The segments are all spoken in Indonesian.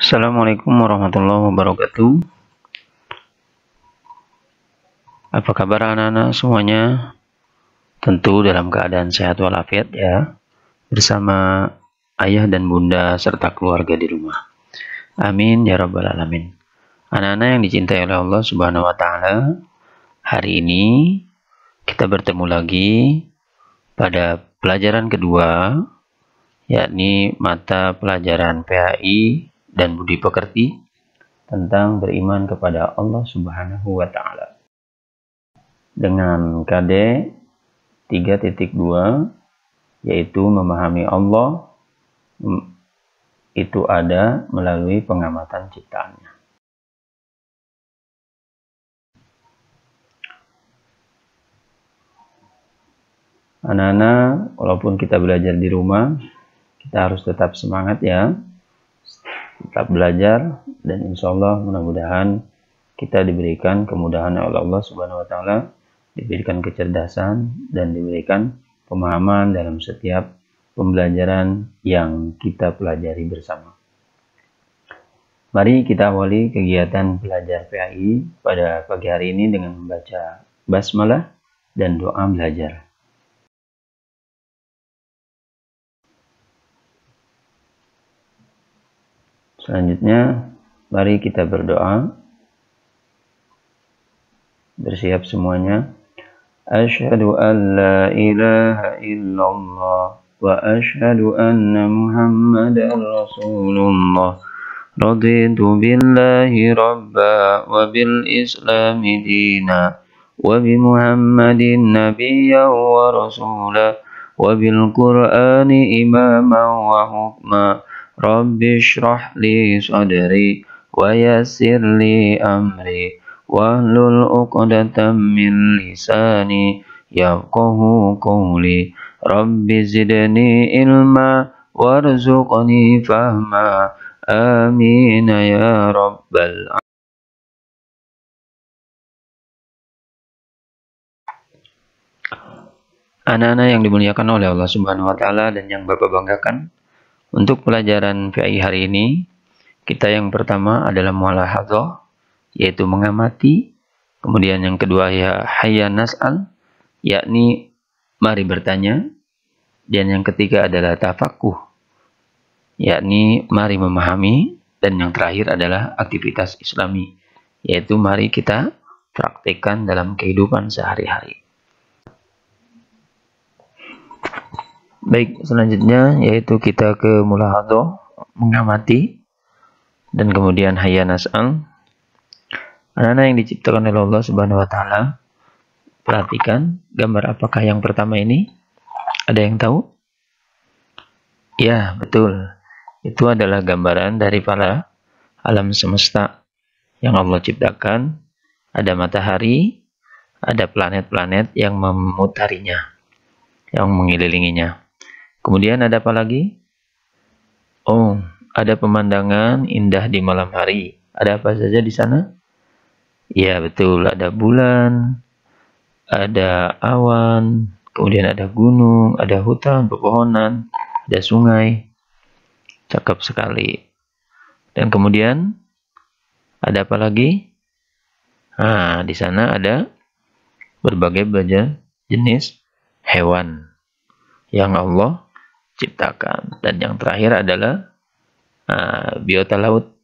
Assalamualaikum warahmatullahi wabarakatuh. Apa kabar anak-anak semuanya? Tentu dalam keadaan sehat walafiat ya, bersama ayah dan bunda serta keluarga di rumah. Amin ya rabbal alamin. Anak-anak yang dicintai oleh Allah Subhanahu wa taala, hari ini kita bertemu lagi pada pelajaran kedua, yakni mata pelajaran PAI dan Budi Pekerti tentang beriman kepada Allah Subhanahu wa taala. Dengan KD 3.2, yaitu memahami Allah itu ada melalui pengamatan ciptaannya. Anak-anak, walaupun kita belajar di rumah, kita harus tetap semangat ya, tetap belajar, dan insya Allah mudah-mudahan kita diberikan kemudahan oleh Allah Subhanahu wa taala, diberikan kecerdasan dan diberikan pemahaman dalam setiap pembelajaran yang kita pelajari bersama. Mari kita awali kegiatan belajar PAI pada pagi hari ini dengan membaca basmalah dan doa belajar. Selanjutnya, mari kita berdoa. Bersiap semuanya. Asyhadu an la ilaha illallah wa asyhadu anna Muhammadar Rasulullah. Raditu billahi rabba wa bil islami dina wa bi Muhammadin nabiyyan wa rasula wa bil Qur'ani imaman wa hukma. Rabbi shrah li sadri wa yassir li amri wahlul 'uqdatam min lisani yafqahu qawli. Rabbi zidni ilma warzuqni fahma. Amin ya rabbal alamin. Anak-anak yang dimuliakan oleh Allah Subhanahu wa taala dan yang Bapak banggakan, untuk pelajaran PAI hari ini, kita yang pertama adalah mulahadzah, yaitu mengamati. Kemudian yang kedua ya hayya nas'al, yakni mari bertanya. Dan yang ketiga adalah tafaqquh, yakni mari memahami. Dan yang terakhir adalah aktivitas islami, yaitu mari kita praktekkan dalam kehidupan sehari-hari. Baik, selanjutnya yaitu kita ke mulahadzah, mengamati, dan kemudian hayya nas'al. Anak-anak yang diciptakan oleh Allah Subhanahu wa taala, perhatikan gambar apakah yang pertama ini? Ada yang tahu? Ya, betul. Itu adalah gambaran dari para alam semesta yang Allah ciptakan. Ada matahari, ada planet-planet yang memutarinya, yang mengelilinginya. Kemudian ada apa lagi? Oh, ada pemandangan indah di malam hari. Ada apa saja di sana? Ya, betul. Ada bulan, ada awan, kemudian ada gunung, ada hutan, pepohonan, ada sungai. Cakep sekali. Dan kemudian ada apa lagi? Nah, di sana ada berbagai jenis hewan yang Allah ciptakan. Dan yang terakhir adalah biota laut,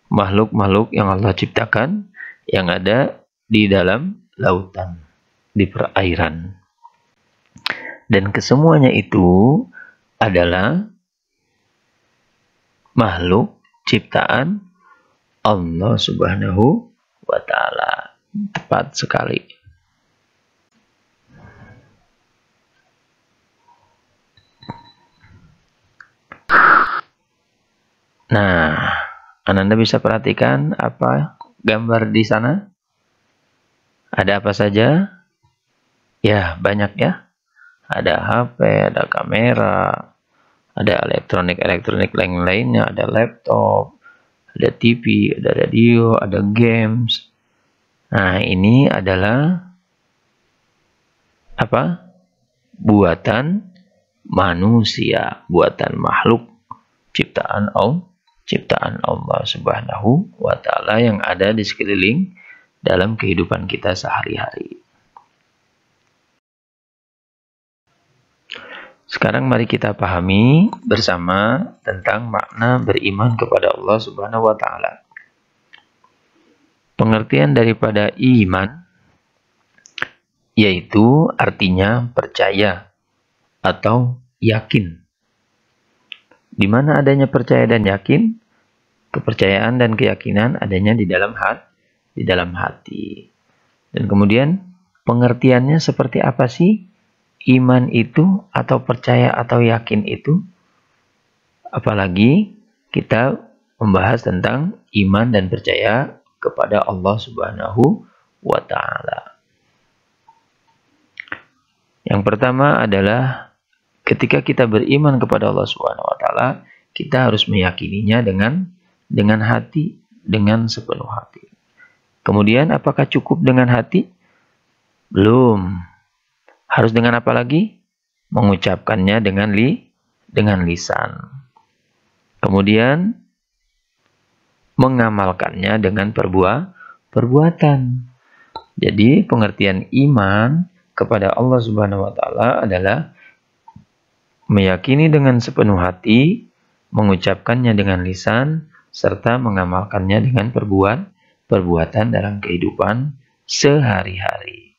makhluk-makhluk yang Allah ciptakan yang ada di dalam lautan, di perairan. Dan kesemuanya itu adalah makhluk ciptaan Allah Subhanahu wa taala. Tepat sekali. Nah, Anda bisa perhatikan apa gambar di sana? Ada apa saja? Ya, banyak ya. Ada HP, ada kamera, ada elektronik lain-lainnya, ada laptop, ada TV, ada radio, ada games. Nah, ini adalah apa? Buatan manusia, buatan makhluk ciptaan Allah ciptaan Allah Subhanahu wa Ta'ala yang ada di sekeliling dalam kehidupan kita sehari-hari. Sekarang mari kita pahami bersama tentang makna beriman kepada Allah Subhanahu wa Ta'ala. Pengertian daripada iman yaitu artinya percaya atau yakin. Di mana adanya percaya dan yakin, kepercayaan dan keyakinan adanya di dalam hati. Dan kemudian pengertiannya seperti apa sih iman itu atau percaya atau yakin itu? Apalagi kita membahas tentang iman dan percaya kepada Allah Subhanahu wa Ta'ala. Yang pertama adalah ketika kita beriman kepada Allah Subhanahu wa Ta'ala, kita harus meyakininya dengan hati, dengan sepenuh hati. Kemudian apakah cukup dengan hati? Belum. Harus dengan apa lagi? Mengucapkannya dengan lisan. Kemudian mengamalkannya dengan perbuatan. Jadi pengertian iman kepada Allah Subhanahu wa Ta'ala adalah meyakini dengan sepenuh hati, mengucapkannya dengan lisan, serta mengamalkannya dengan perbuatan dalam kehidupan sehari-hari.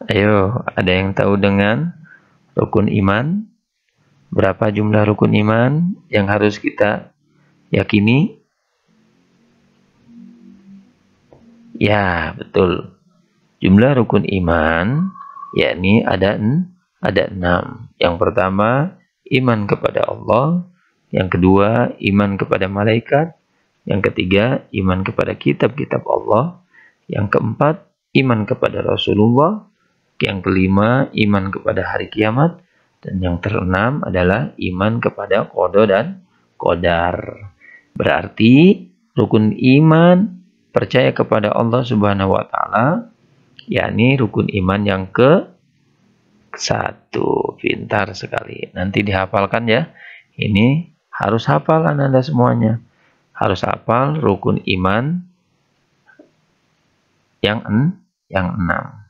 Ayo, ada yang tahu dengan rukun iman? Berapa jumlah rukun iman yang harus kita yakini? Ya, betul. Jumlah rukun iman yakni ada 6. Yang pertama, iman kepada Allah. Yang kedua, iman kepada malaikat. Yang ketiga, iman kepada kitab-kitab Allah. Yang keempat, iman kepada Rasulullah. Yang kelima, iman kepada hari kiamat. Dan yang keenam adalah iman kepada qada dan qadar. Berarti rukun iman percaya kepada Allah Subhanahu wa Ta'ala, yakni rukun iman yang ke-1. Pintar sekali. Nanti dihafalkan ya. Ini harus hafal Anda semuanya. Harus hafal rukun iman yang 6.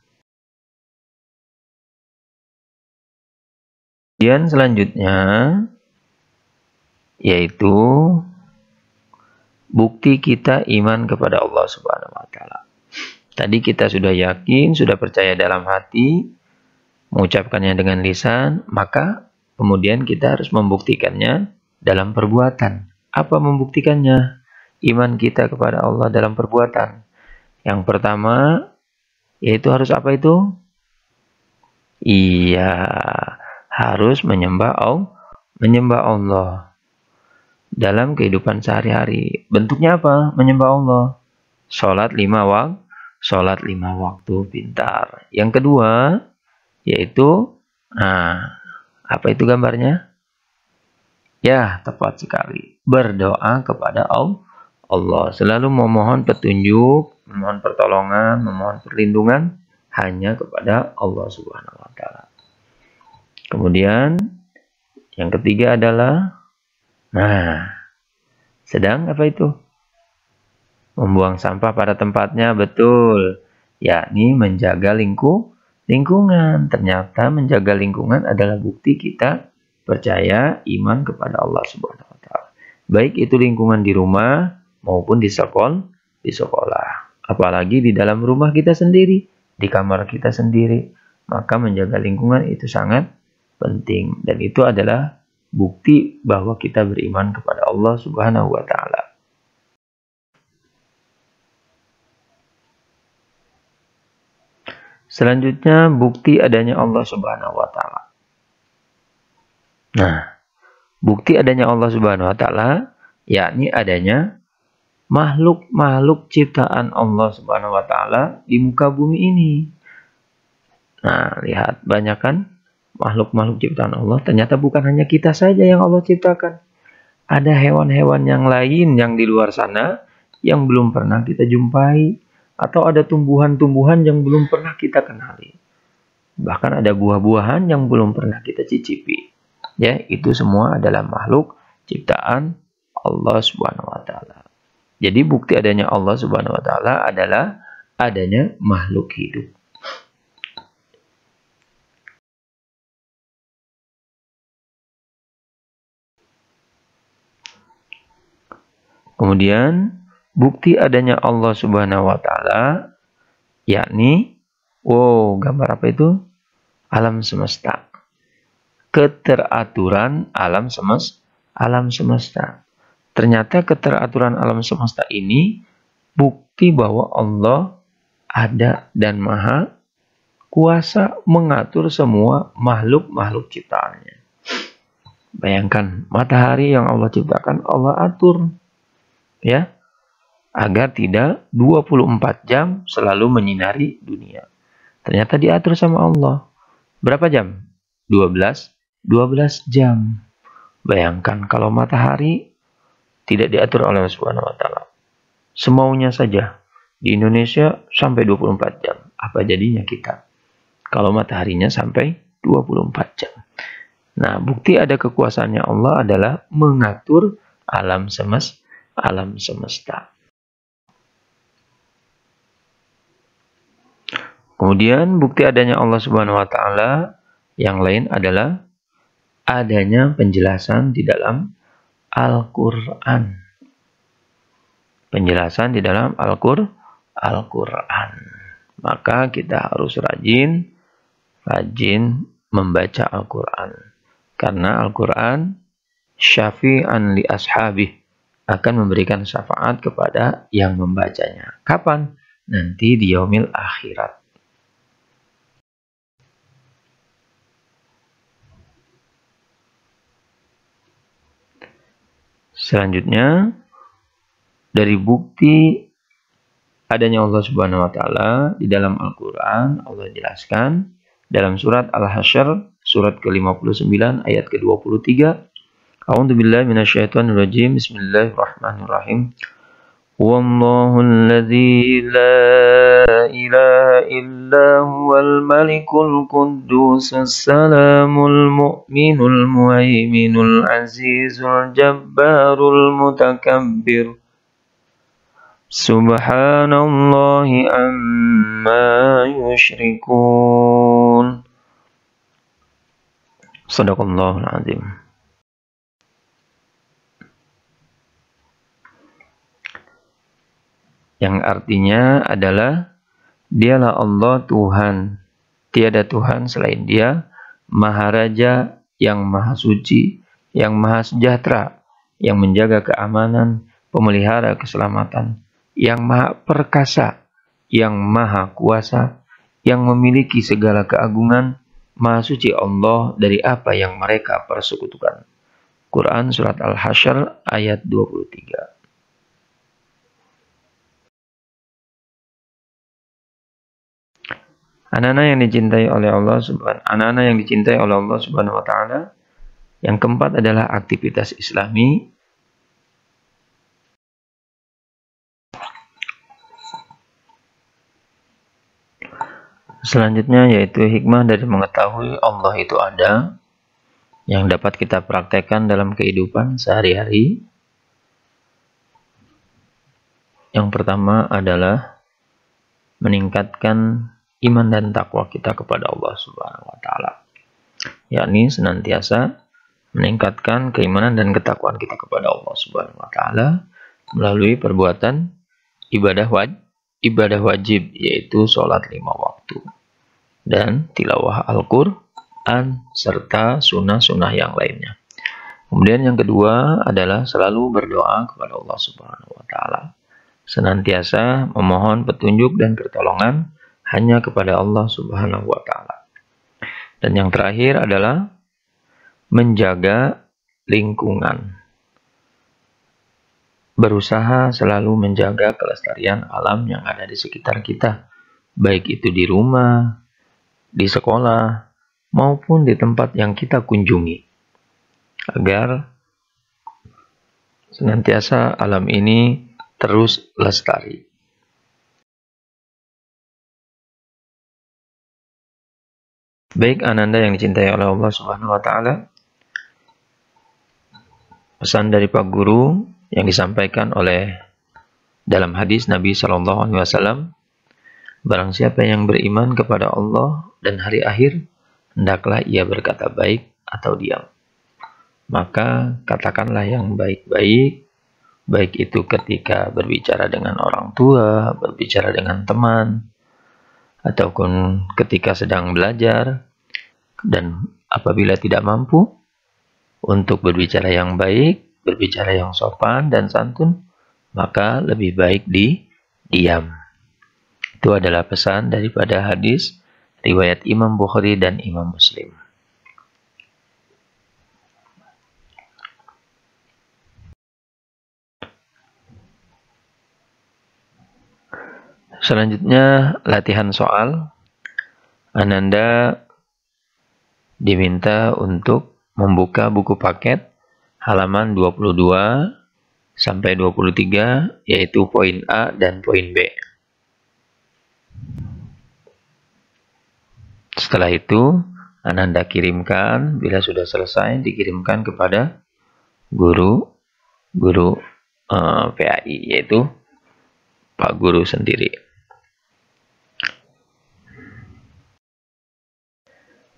Kemudian selanjutnya yaitu bukti kita iman kepada Allah Subhanahu wa Ta'ala. Tadi kita sudah yakin, sudah percaya dalam hati, mengucapkannya dengan lisan, maka kemudian kita harus membuktikannya dalam perbuatan. Apa membuktikannya? Iman kita kepada Allah dalam perbuatan. Yang pertama yaitu harus apa itu? Iya, harus menyembah Allah dalam kehidupan sehari-hari. Bentuknya apa? Menyembah Allah. Sholat 5 waktu. Pintar. Yang kedua yaitu, apa itu gambarnya? Ya, tepat sekali. Berdoa kepada Allah. Selalu memohon petunjuk, memohon pertolongan, memohon perlindungan hanya kepada Allah Subhanahu wa Ta'ala. Kemudian yang ketiga adalah sedang apa itu? Membuang sampah pada tempatnya, betul. Yakni menjaga lingkungan. Ternyata menjaga lingkungan adalah bukti kita percaya iman kepada Allah Subhanahu wa Ta'ala. Baik itu lingkungan di rumah maupun di sekolah. Apalagi di dalam rumah kita sendiri, di kamar kita sendiri. Maka menjaga lingkungan itu sangat penting, dan itu adalah bukti bahwa kita beriman kepada Allah Subhanahu wa Ta'ala. Selanjutnya bukti adanya Allah Subhanahu wa Ta'ala. Bukti adanya Allah Subhanahu wa Ta'ala yakni adanya makhluk-makhluk ciptaan Allah Subhanahu wa Ta'ala di muka bumi ini. Lihat, banyak kan makhluk-makhluk ciptaan Allah. Ternyata bukan hanya kita saja yang Allah ciptakan. Ada hewan-hewan yang lain yang di luar sana yang belum pernah kita jumpai. Atau ada tumbuhan-tumbuhan yang belum pernah kita kenali. Bahkan ada buah-buahan yang belum pernah kita cicipi. Ya, itu semua adalah makhluk ciptaan Allah Subhanahu wa taala. Jadi bukti adanya Allah Subhanahu wa taala adalah adanya makhluk hidup. Kemudian bukti adanya Allah Subhanahu wa taala yakni gambar apa itu? Alam semesta. Keteraturan alam semesta. Ternyata keteraturan alam semesta ini bukti bahwa Allah ada dan maha kuasa mengatur semua makhluk-makhluk ciptaannya. Bayangkan, matahari yang Allah ciptakan, Allah atur. Ya, agar tidak 24 jam selalu menyinari dunia. Ternyata diatur sama Allah. Berapa jam? 12 jam. Bayangkan kalau matahari tidak diatur oleh Allah Subhanahu wa taala. Semaunya saja. Di Indonesia sampai 24 jam. Apa jadinya kita? Kalau mataharinya sampai 24 jam. Nah, bukti ada kekuasaannya Allah adalah mengatur alam semesta. Kemudian bukti adanya Allah Subhanahu wa taala yang lain adalah adanya penjelasan di dalam Al-Qur'an. Penjelasan di dalam Al-Qur'an. Maka kita harus rajin membaca Al-Qur'an. Karena Al-Qur'an syafi'an li ashabih, akan memberikan syafaat kepada yang membacanya. Kapan? Nanti di yaumil akhirat. Selanjutnya, dari bukti adanya Allah Subhanahu wa taala di dalam Al-Qur'an, Allah jelaskan dalam surat Al-Hasyr, surat ke-59 ayat ke-23. A'udzubillahi minasyaitonir rajim. Bismillahirrahmanirrahim. Wallahul ladzi la ilaha illa huwal malikul quddusus salamul mu'minul muhaiminul azizul jabbarul mutakabbir. Subhanallahi amma yusyrikun. Shadaqallahul azim. Yang artinya adalah dialah Allah Tuhan, tiada Tuhan selain Dia, Maharaja yang Maha Suci, yang Maha Sejahtera, yang menjaga keamanan, pemelihara keselamatan, yang Maha Perkasa, yang Maha Kuasa, yang memiliki segala keagungan. Maha Suci Allah dari apa yang mereka persekutukan. Quran Surat Al-Hasyr ayat 23. Anak-anak yang dicintai oleh Allah Subhanahu wa taala. Yang keempat adalah aktivitas Islami. Selanjutnya yaitu hikmah dari mengetahui Allah itu ada, yang dapat kita praktekkan dalam kehidupan sehari-hari. Yang pertama adalah meningkatkan iman dan takwa kita kepada Allah Subhanahu wa taala. Yakni senantiasa meningkatkan keimanan dan ketakwaan kita kepada Allah Subhanahu wa taala melalui perbuatan ibadah wajib, yaitu sholat 5 waktu dan tilawah Al-Qur'an serta sunnah-sunnah yang lainnya. Kemudian yang kedua adalah selalu berdoa kepada Allah Subhanahu wa taala. Senantiasa memohon petunjuk dan pertolongan hanya kepada Allah Subhanahu wa taala. Dan yang terakhir adalah menjaga lingkungan. Berusaha selalu menjaga kelestarian alam yang ada di sekitar kita, baik itu di rumah, di sekolah, maupun di tempat yang kita kunjungi, agar senantiasa alam ini terus lestari. Baik ananda yang dicintai oleh Allah Subhanahu wa taala, pesan dari Pak Guru yang disampaikan oleh dalam hadis Nabi Shallallahu Alaihi Wasallam, barang siapa yang beriman kepada Allah dan hari akhir, hendaklah ia berkata baik atau diam. Maka katakanlah yang baik-baik, baik itu ketika berbicara dengan orang tua, berbicara dengan teman, ataupun ketika sedang belajar, dan apabila tidak mampu untuk berbicara yang baik, berbicara yang sopan dan santun, maka lebih baik diam. Itu adalah pesan daripada hadis riwayat Imam Bukhari dan Imam Muslim. Selanjutnya latihan soal. Ananda diminta untuk membuka buku paket halaman 22 sampai 23, yaitu poin A dan poin B. Setelah itu, Ananda kirimkan, bila sudah selesai, dikirimkan kepada guru PAI, yaitu Pak Guru sendiri.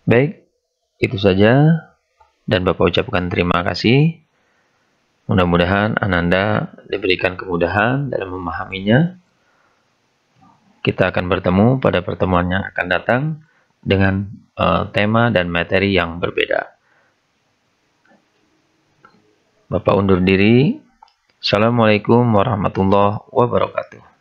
Baik, itu saja, dan Bapak ucapkan terima kasih. Mudah-mudahan Ananda diberikan kemudahan dalam memahaminya. Kita akan bertemu pada pertemuan yang akan datang dengan tema dan materi yang berbeda. Bapak undur diri. Assalamualaikum warahmatullahi wabarakatuh.